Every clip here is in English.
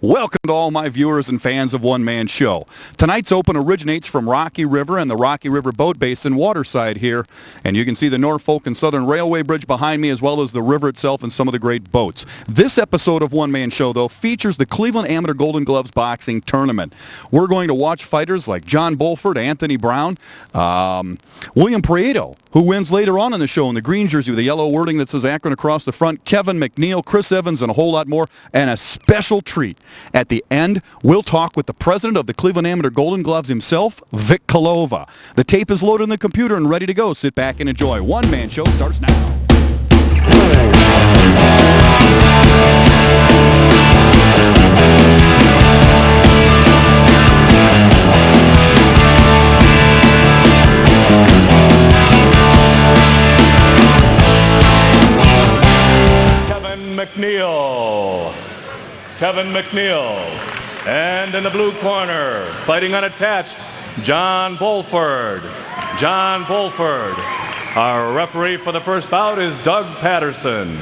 Welcome to all my viewers and fans of One Man Show. Tonight's Open originates from Rocky River and the Rocky River Boat Basin waterside here. And you can see the Norfolk and Southern Railway Bridge behind me, as well as the river itself and some of the great boats. This episode of One Man Show, though, features the Cleveland Amateur Golden Gloves Boxing Tournament. We're going to watch fighters like John Beaufort, Anthony Brown, William Prieto, who wins later on in the show in the green jersey with the yellow wording that says Akron across the front, Kevin McNeil, Chris Evans, and a whole lot more, and a special treat. At the end, we'll talk with the president of the Cleveland Amateur Golden Gloves himself, Vic Coleauxv. The tape is loaded in the computer and ready to go. Sit back and enjoy. One Man Show starts now. Kevin McNeil. And in the blue corner, fighting unattached, John Beaufort. John Beaufort. Our referee for the first bout is Doug Patterson.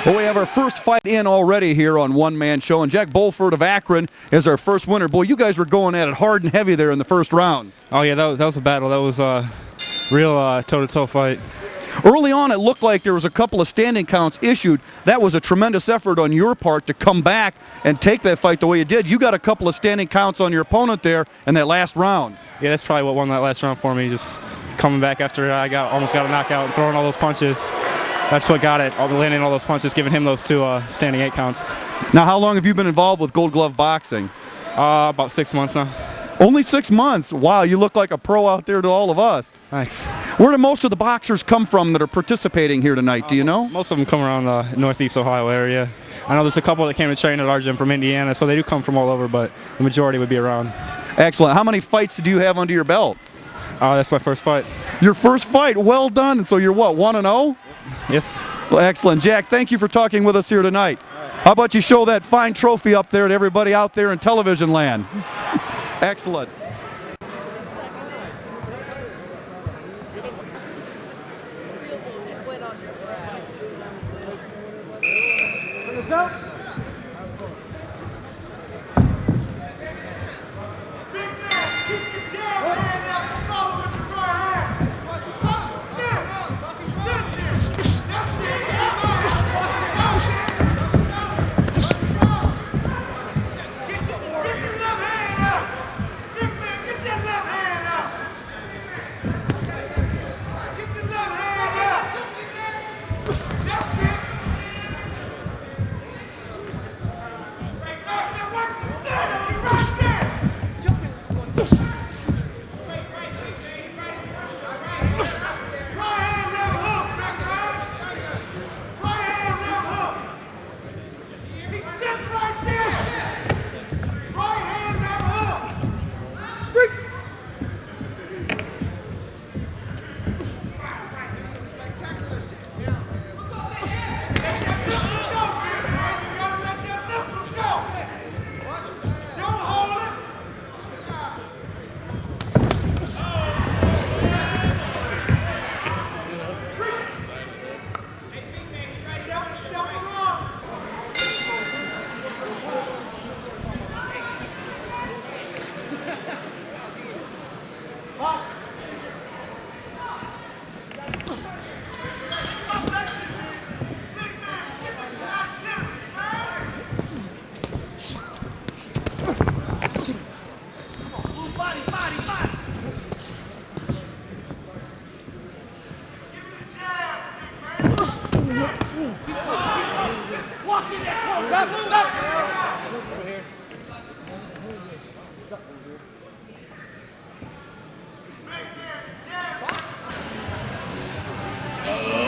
Well, we have our first fight in already here on One Man Show, and Jack Beaufort of Akron is our first winner. Boy, you guys were going at it hard and heavy there in the first round. Oh yeah, that was a battle. That was a real toe-to-toe fight. Early on, it looked like there was a couple of standing counts issued. That was a tremendous effort on your part to come back and take that fight the way you did. You got a couple of standing counts on your opponent there in that last round. Yeah, that's probably what won that last round for me. Just coming back after I almost got a knockout and throwing all those punches. That's what got it. Landing all those punches, giving him those 2 standing 8 counts. Now, how long have you been involved with Gold Glove boxing? About 6 months now. Only 6 months. Wow, you look like a pro out there to all of us. Thanks. Where do most of the boxers come from that are participating here tonight? Do you know? Most of them come around the Northeast Ohio area. I know there's a couple that came to train at our gym from Indiana, so they do come from all over, but the majority would be around. Excellent. How many fights do you have under your belt? That's my first fight. Your first fight. Well done. So you're what, 1-0? Yes. Well, excellent. Jack, thank you for talking with us here tonight. How about you show that fine trophy up there to everybody out there in television land? Excellent.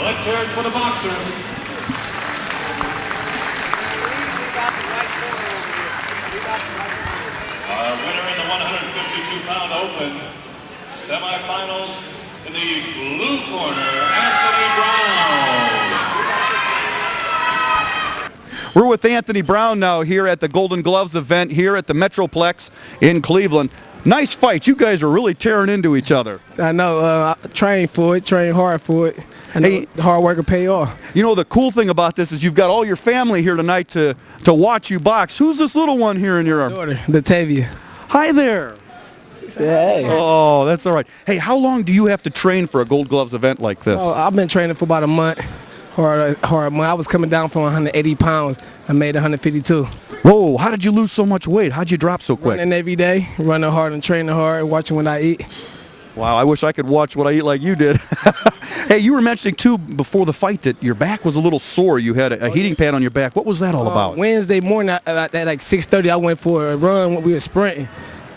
Let's hear it for the boxers. Our winner in the 152-pound open semifinals in the blue corner, Anthony Brown. We're with Anthony Brown now here at the Golden Gloves event here at the Metroplex in Cleveland. Nice fight. You guys are really tearing into each other. I know. I train for it, train hard for it. And hey, hard work will pay off. You know, the cool thing about this is you've got all your family here tonight to watch you box. Who's this little one here in your daughter, Latavia. Hi there. Hey. Oh, that's all right. Hey, how long do you have to train for a Gold Gloves event like this? Oh, I've been training for about a month. Hard. When I was coming down from 180 pounds, I made 152. Whoa, how did you lose so much weight? How'd you drop so quick? Running every day, running hard and training hard, watching what I eat. Wow, I wish I could watch what I eat like you did. Hey, you were mentioning, too, before the fight that your back was a little sore. You had a heating pad on your back. What was that all about? Wednesday morning at like 6:30, I went for a run when we were sprinting.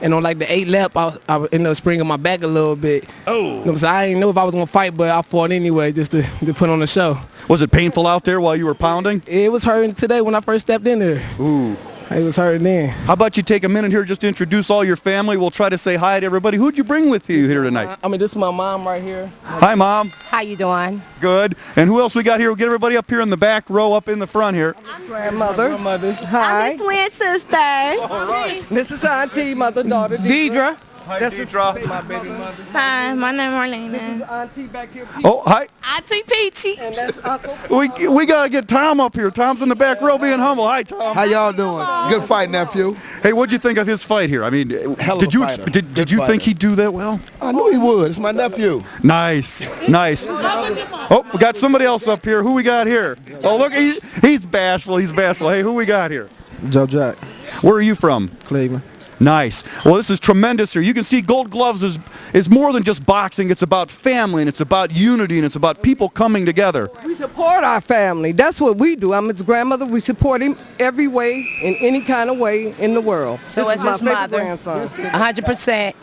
And on like the 8th lap, I ended up springing my back a little bit. Oh. You know what I'm saying? I didn't know if I was going to fight, but I fought anyway just to put on the show. Was it painful out there while you were pounding? It was hurting today when I first stepped in there. Ooh. It was hurting then. How about you take a minute here just to introduce all your family? We'll try to say hi to everybody. Who'd you bring with you here tonight? This is my mom right here. Hi, Mom. How you doing? Good. And who else we got here? We'll get everybody up here in the back row, up in the front here. Grandmother. Hi. I'm his twin sister. All right. This is Auntie, mother, daughter, Deidre. Hi, Deidre. My baby mother. Hi, my name is Marlena. Auntie back here. Oh, hi. Auntie Peachy. And that's Uncle. We got to get Tom up here. Tom's in the back row being humble. Hi, Tom. How y'all doing? Good fight, nephew. Hey, what'd you think of his fight here? I mean, Hell of did a you fighter. did Good you fighter. think he'd do that well? I knew he would. It's my nephew. Nice, nice. Oh, we got somebody else up here. Who we got here? Oh, look, he's bashful. He's bashful. Hey, who we got here? Joe Jack, Where are you from? Cleveland. Nice. Well, this is tremendous here. You can see Gold Gloves is more than just boxing. It's about family, and it's about unity, and it's about people coming together. We support our family. That's what we do. I'm his grandmother. We support him every way, in any kind of way in the world. So This is is my his favorite mother. grandson. 100%.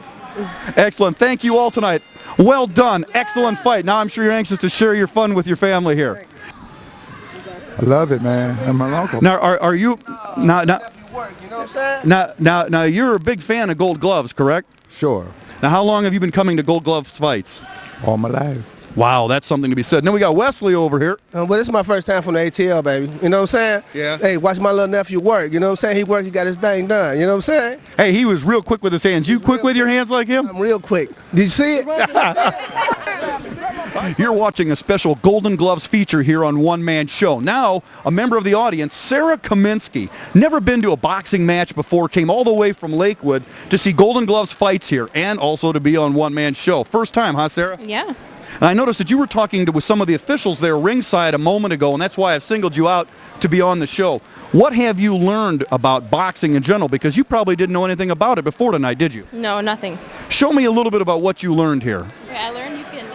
Excellent. Thank you all tonight. Well done. Excellent fight. Now I'm sure you're anxious to share your fun with your family here. I love it, man. I'm my uncle. Now, are you now? You know what I'm saying? Now, you're a big fan of Gold Gloves, correct? Sure. Now, how long have you been coming to Gold Gloves fights? All my life. Wow, that's something to be said. Now we got Wesley over here. Well, this is my first time from the ATL, baby. You know what I'm saying? Yeah. Hey, watch my little nephew work. You know what I'm saying? He worked, he got his thing done. You know what I'm saying? Hey, he was real quick with his hands. You quick with your hands like him? I'm real quick. Did you see it? You're watching a special Golden Gloves feature here on One Man Show. Now, a member of the audience, Sara Kaminski, never been to a boxing match before, came all the way from Lakewood to see Golden Gloves fights here and also to be on One Man Show. First time, huh, Sara? Yeah. And I noticed that you were talking with some of the officials there ringside a moment ago, and that's why I've singled you out to be on the show. What have you learned about boxing in general? Because you probably didn't know anything about it before tonight, did you? No, nothing. Show me a little bit about what you learned here. Okay, I learned you can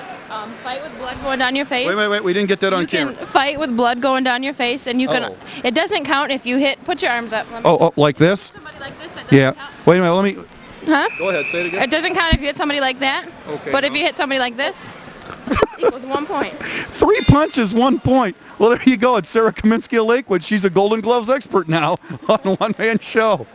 fight with blood going down your face. Wait. We didn't get that on You camera. can fight with blood going down your face, and you can. Oh. It doesn't count if you hit. Put your arms up. Let me- Oh, like this? Somebody like this. That doesn't Yeah. count. Wait a minute, let me... Huh? Go ahead, say it again. It doesn't count if you hit somebody like that. Okay. But if you hit somebody like this, this equals 1 point. 3 punches, 1 point. Well, there you go. It's Sara Kaminski of Lakewood. She's a Golden Gloves expert now on One Man Show.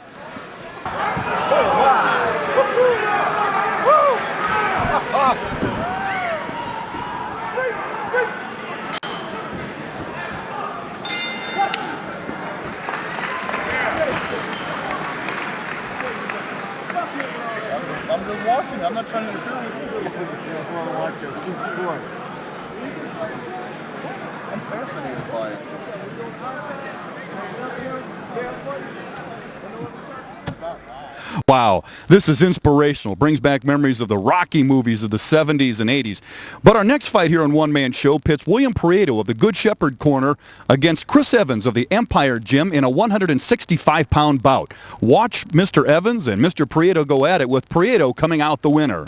I'm just watching. I'm not trying to interfere with you. I'm fascinated by it. Wow, this is inspirational. Brings back memories of the Rocky movies of the 70s and 80s. But our next fight here on One Man Show pits William Prieto of the Good Shepherd Corner against Chris Evans of the Empire Gym in a 165-pound bout. Watch Mr. Evans and Mr. Prieto go at it, with Prieto coming out the winner.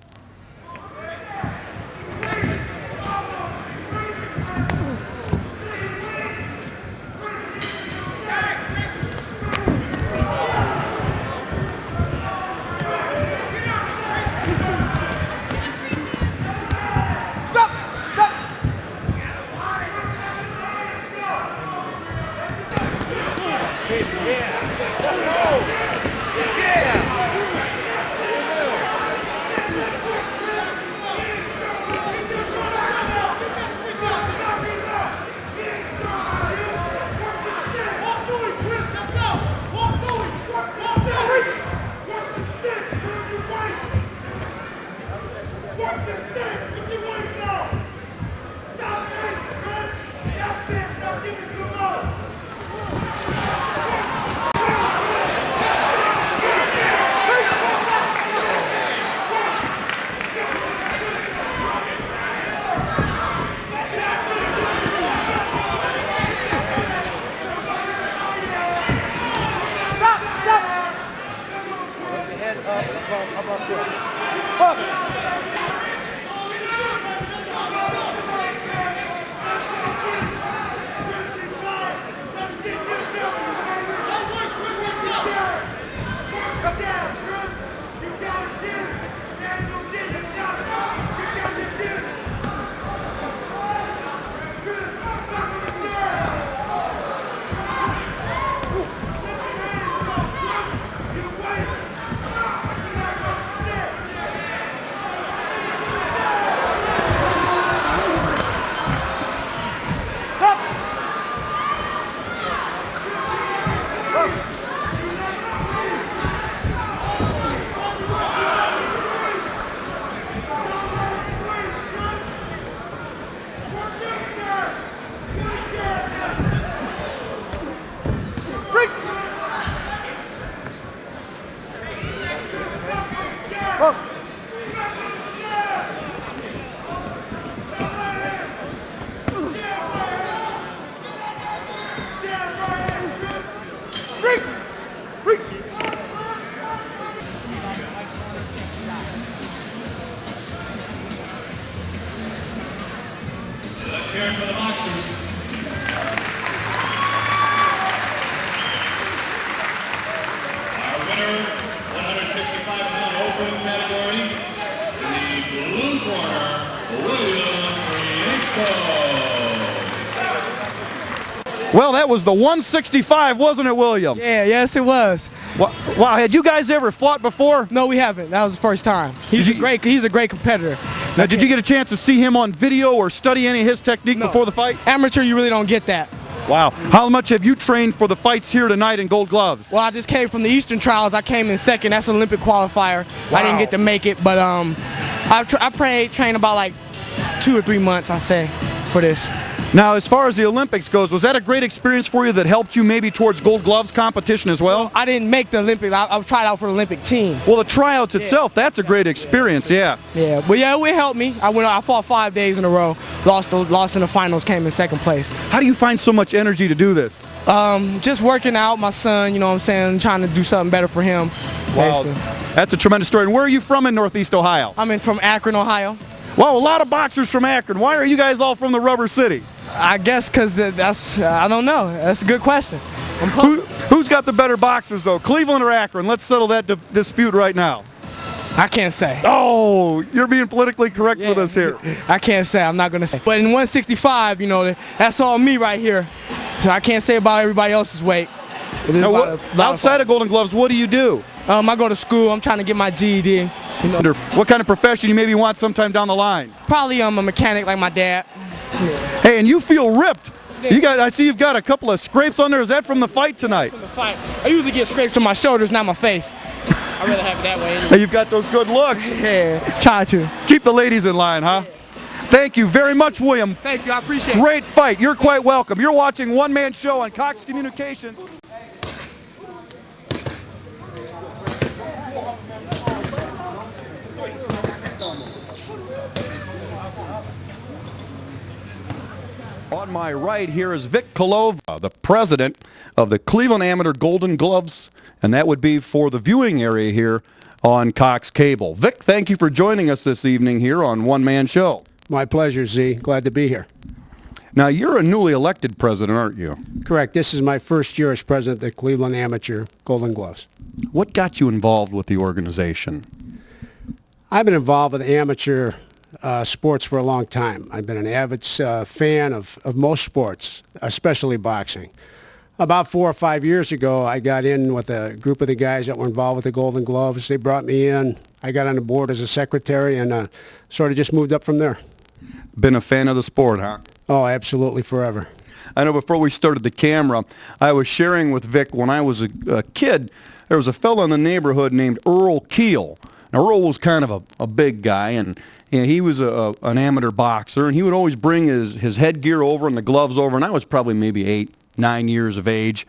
Well, that was the 165, wasn't it, William? Yeah, yes, it was. Wow, had you guys ever fought before? No, we haven't. That was the first time. He's a great competitor. Now, did you get a chance to see him on video or study any of his technique before the fight? Amateur, you really don't get that. Wow. How much have you trained for the fights here tonight in Gold Gloves? Well, I just came from the Eastern Trials. I came in second. That's an Olympic qualifier. Wow. I didn't get to make it, but I trained about like 2 or 3 months, I say, for this. Now, as far as the Olympics goes, was that a great experience for you that helped you maybe towards Gold Gloves competition as well? I didn't make the Olympics. I tried out for the Olympic team. Well, the tryouts itself, that's a great experience, yeah. Yeah, but yeah, it helped me. I fought 5 days in a row, lost in the finals, came in second place. How do you find so much energy to do this? Just working out, my son, you know what I'm saying, trying to do something better for him. Wow, that's a tremendous story. And where are you from in Northeast Ohio? I'm from Akron, Ohio. Wow, a lot of boxers from Akron. Why are you guys all from the Rubber City? I guess because I don't know. That's a good question. Who's got the better boxers, though, Cleveland or Akron? Let's settle that dispute right now. I can't say. Oh, you're being politically correct with us here. I can't say. I'm not going to say. But in 165, you know, that's all me right here. So I can't say about everybody else's weight. Now, outside of Golden Gloves, what do you do? I go to school. I'm trying to get my GED. You know. What kind of profession you maybe want sometime down the line? Probably a mechanic like my dad. Hey, and you feel ripped. I see you've got a couple of scrapes on there. Is that from the fight tonight? From the fight. I usually get scrapes on my shoulders, not my face. I'd rather have it that way. Hey, you've got those good looks. Yeah, try to. Keep the ladies in line, huh? Yeah. Thank you very much, William. Thank you, I appreciate it. Great fight. You're quite welcome. You're watching One Man Show on Cox Communications. On my right here is Vic Coleauxv, the president of the Cleveland Amateur Golden Gloves, and that would be for the viewing area here on Cox Cable. Vic, thank you for joining us this evening here on One Man Show. My pleasure, Z. Glad to be here. Now, you're a newly elected president, aren't you? Correct. This is my first year as president of the Cleveland Amateur Golden Gloves. What got you involved with the organization? I've been involved with amateur sports for a long time. I've been an avid fan of most sports, especially boxing. About 4 or 5 years ago, I got in with a group of the guys that were involved with the Golden Gloves. They brought me in. I got on the board as a secretary and sort of just moved up from there. Been a fan of the sport, huh? Oh, absolutely, forever. I know before we started the camera, I was sharing with Vic when I was a kid, there was a fellow in the neighborhood named Earl Keel. Now, Earl was kind of a big guy, and he was an amateur boxer, and he would always bring his headgear over and the gloves over, and I was probably maybe 8, 9 years of age.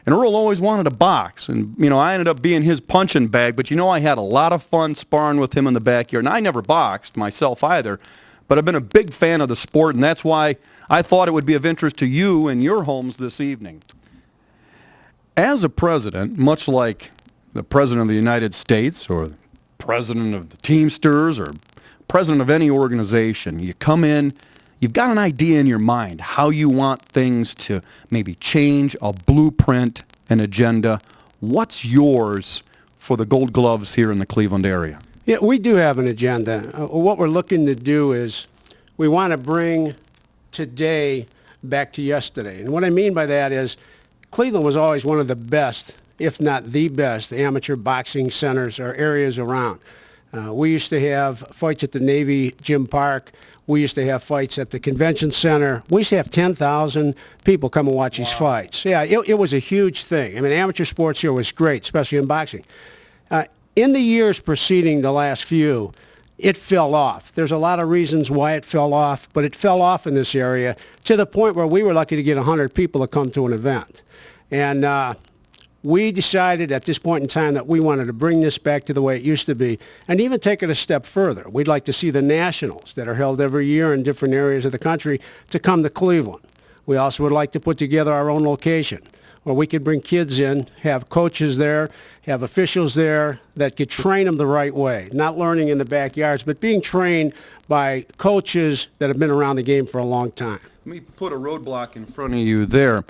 And Earl always wanted to box, and, you know, I ended up being his punching bag, but, you know, I had a lot of fun sparring with him in the backyard. And I never boxed myself either, but I've been a big fan of the sport, and that's why I thought it would be of interest to you and your homes this evening. As a president, much like the President of the United States or the President of the Teamsters or President of any organization, you come in, you've got an idea in your mind how you want things to maybe change, a blueprint, an agenda. What's yours for the Gold Gloves here in the Cleveland area? Yeah, we do have an agenda. What we're looking to do is we want to bring today back to yesterday. And what I mean by that is Cleveland was always one of the best, if not the best, amateur boxing centers or areas around. We used to have fights at the Navy Gym Park. We used to have fights at the Convention Center. We used to have 10,000 people come and watch these fights. Yeah, it was a huge thing. I mean, amateur sports here was great, especially in boxing. In the years preceding the last few, it fell off. There's a lot of reasons why it fell off, but it fell off in this area to the point where we were lucky to get 100 people to come to an event. And we decided at this point in time that we wanted to bring this back to the way it used to be and even take it a step further. We'd like to see the nationals that are held every year in different areas of the country to come to Cleveland. We also would like to put together our own location where we could bring kids in, have coaches there, have officials there that could train them the right way, not learning in the backyards, but being trained by coaches that have been around the game for a long time. Let me put a roadblock in front of you there.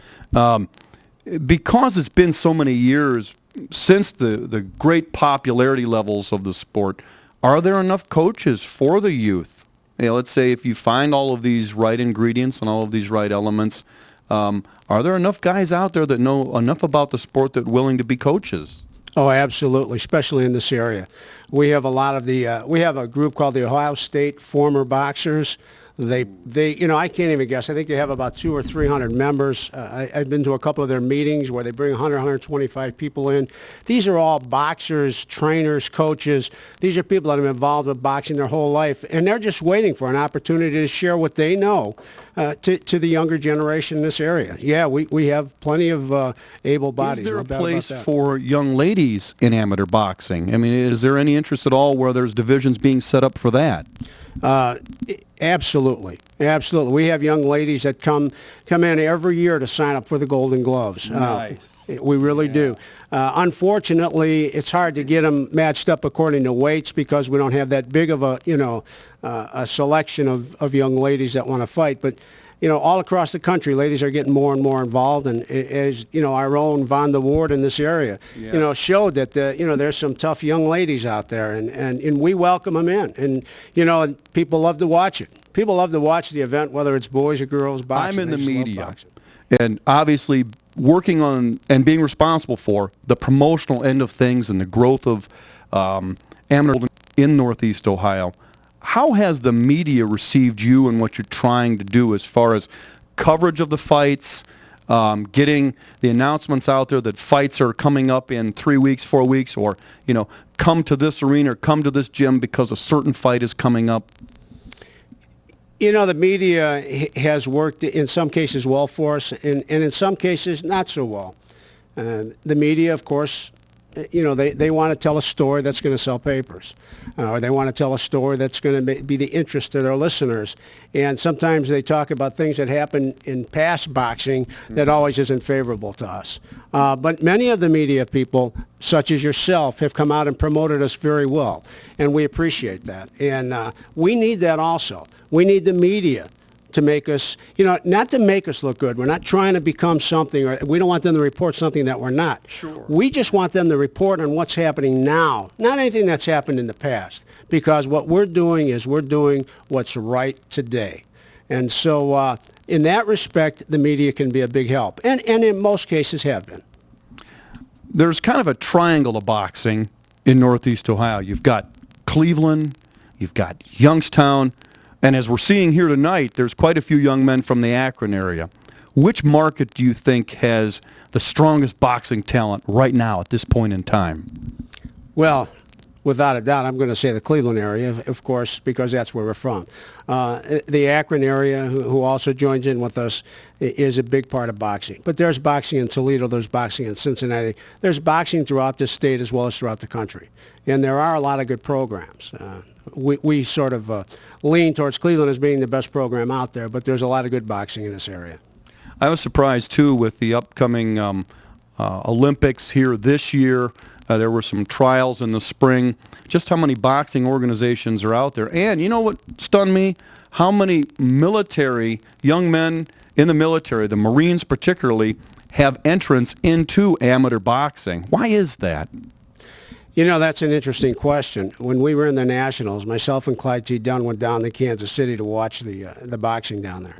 Because it's been so many years since the great popularity levels of the sport, are there enough coaches for the youth? You know, let's say if you find all of these right ingredients and all of these right elements, Are there enough guys out there that know enough about the sport that willing to be coaches? Oh, absolutely, especially in this area. We have a lot of the, we have a group called the Ohio State Former Boxers. They, you know, I can't even guess. I think they have about 200 or 300 members. I've been to a couple of their meetings where they bring 100, 125 people in. These are all boxers, trainers, coaches. These are people that have been involved with boxing their whole life, and they're just waiting for an opportunity to share what they know to the younger generation in this area. Yeah, we have plenty of able bodies. Is there a place for young ladies in amateur boxing? I mean, is there any interest at all where there's divisions being set up for that? Absolutely, absolutely. We have young ladies that come in every year to sign up for the Golden Gloves. Nice. We really do. Unfortunately, it's hard to get them matched up according to weights because we don't have that big of a, you know, a selection of young ladies that want to fight. But you know, all across the country, ladies are getting more and more involved, and as you know, our own Von de Ward in this area, you know, showed that you know, there's some tough young ladies out there, and we welcome them in, and you know, and people love to watch it. People love to watch the event, whether it's boys or girls boxing. I'm in the media, and obviously working on and being responsible for the promotional end of things and the growth of amateur in Northeast Ohio. How has the media received you and what you're trying to do as far as coverage of the fights, getting the announcements out there that fights are coming up in 3 weeks, 4 weeks, or, you know, come to this arena or come to this gym because a certain fight is coming up? You know, the media has worked in some cases well for us, and in some cases not so well. The media, of course, you know, they want to tell a story that's going to sell papers, or they want to tell a story that's going to be the interest to their listeners. And sometimes they talk about things that happen in past boxing that always isn't favorable to us. But many of the media people, such as yourself, have come out and promoted us very well, and we appreciate that. And we need that also. We need the media to make us, you know, not to make us look good. We're not trying to become something, or we don't want them to report something that we're not. Sure. We just want them to report on what's happening now, not anything that's happened in the past, because what we're doing is we're doing what's right today. And so in that respect, the media can be a big help, and in most cases have been. There's kind of a triangle of boxing in Northeast Ohio. You've got Cleveland, you've got Youngstown, and as we're seeing here tonight, there's quite a few young men from the Akron area. Which market do you think has the strongest boxing talent right now at this point in time? Well, without a doubt, I'm going to say the Cleveland area, of course, because that's where we're from. The Akron area, who also joins in with us, is a big part of boxing. But there's boxing in Toledo, there's boxing in Cincinnati. There's boxing throughout this state as well as throughout the country. And there are a lot of good programs. We sort of lean towards Cleveland as being the best program out there, but there's a lot of good boxing in this area. I was surprised, too, with the upcoming Olympics here this year. There were some trials in the spring. Just how many boxing organizations are out there. And you know what stunned me? How many military, young men in the military, the Marines particularly, have entrance into amateur boxing. Why is that? You know, that's an interesting question. When we were in the Nationals, myself and Clyde T. Dunn went down to Kansas City to watch the boxing down there.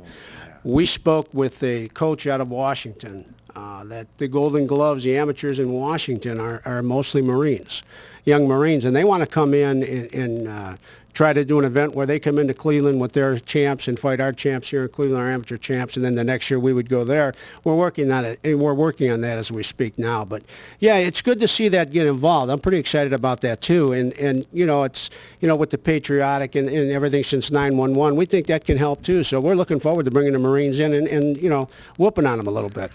We spoke with a coach out of Washington that the Golden Gloves, the amateurs in Washington, are mostly Marines, young Marines, and they want to come in and try to do an event where they come into Cleveland with their champs and fight our champs here in Cleveland, our amateur champs, and then the next year we would go there. We're working on it, and we're working on that as we speak now. But yeah, it's good to see that get involved. I'm pretty excited about that too. And you know, it's, you know, with the patriotic and everything since 9/11, we think that can help too. So we're looking forward to bringing the Marines in and you know, whooping on them a little bit.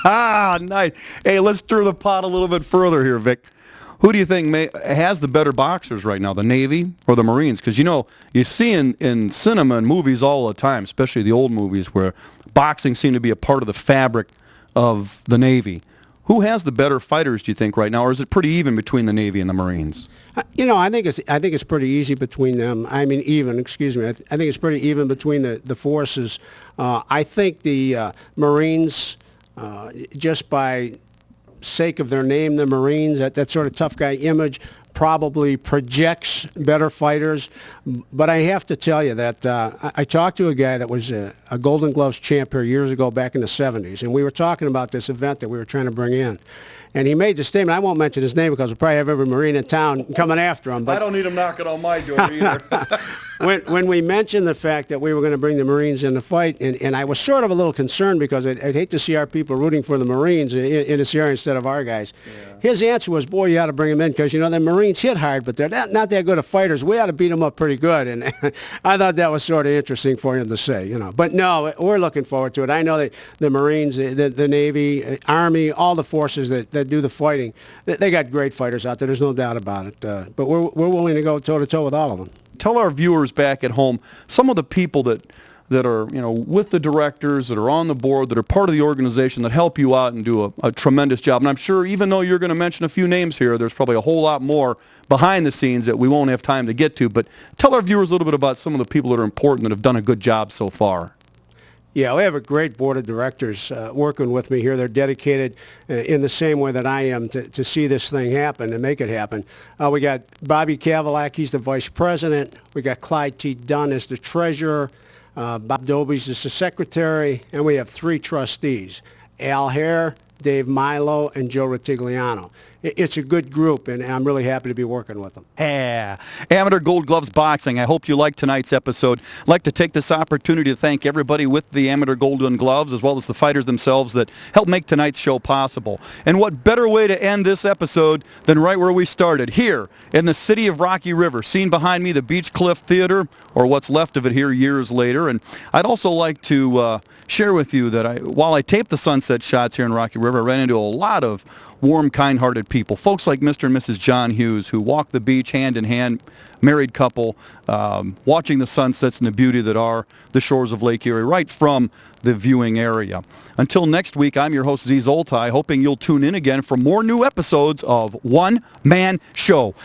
Nice. Hey, let's stir the pot a little bit further here, Vic. Who do you think has the better boxers right now, the Navy or the Marines? Because, you know, you see in cinema and movies all the time, especially the old movies, where boxing seemed to be a part of the fabric of the Navy. Who has the better fighters, do you think, right now, or is it pretty even between the Navy and the Marines? You know, I think it's pretty easy between them. I mean, even, excuse me. I think it's pretty even between the forces. I think the Marines, just by sake of their name, the Marines, that sort of tough guy image, probably projects better fighters. But I have to tell you that I talked to a guy that was a Golden Gloves champ here years ago back in the 70s, and we were talking about this event that we were trying to bring in. And he made the statement, I won't mention his name because we'll probably have every Marine in town coming after him. But I don't need him knocking on my door either. when we mentioned the fact that we were going to bring the Marines in the fight, and I was sort of a little concerned because I'd hate to see our people rooting for the Marines in this area instead of our guys. Yeah. His answer was, boy, you ought to bring them in because, you know, the Marines hit hard, but they're not that good of fighters. We ought to beat them up pretty good. And I thought that was sort of interesting for him to say, you know. But no, we're looking forward to it. I know that the Marines, the Navy, Army, all the forces that do the fighting, they got great fighters out there. There's no doubt about it. But we're willing to go toe-to-toe with all of them. Tell our viewers back at home some of the people that are, you know, with the directors, that are on the board, that are part of the organization, that help you out and do a tremendous job. And I'm sure even though you're going to mention a few names here, there's probably a whole lot more behind the scenes that we won't have time to get to. But tell our viewers a little bit about some of the people that are important that have done a good job so far. Yeah, we have a great board of directors working with me here. They're dedicated in the same way that I am to see this thing happen and make it happen. We got Bobby Cavillak, he's the vice president. We got Clyde T. Dunn as the treasurer. Bob Dobies is the secretary. And we have 3 trustees, Al Hare, Dave Milo, and Joe Ritigliano. It's a good group, and I'm really happy to be working with them. Yeah. Amateur Gold Gloves Boxing, I hope you liked tonight's episode. I'd like to take this opportunity to thank everybody with the Amateur Golden Gloves, as well as the fighters themselves that helped make tonight's show possible. And what better way to end this episode than right where we started, here in the city of Rocky River. Seen behind me the Beach Cliff Theater, or what's left of it here years later. And I'd also like to share with you that while I taped the sunset shots here in Rocky River, I ran into a lot of warm, kind-hearted people, folks like Mr. and Mrs. John Hughes, who walk the beach hand in hand, married couple, watching the sunsets and the beauty that are the shores of Lake Erie right from the viewing area. Until next week, I'm your host, Z Zoltai, hoping you'll tune in again for more new episodes of One Man Show.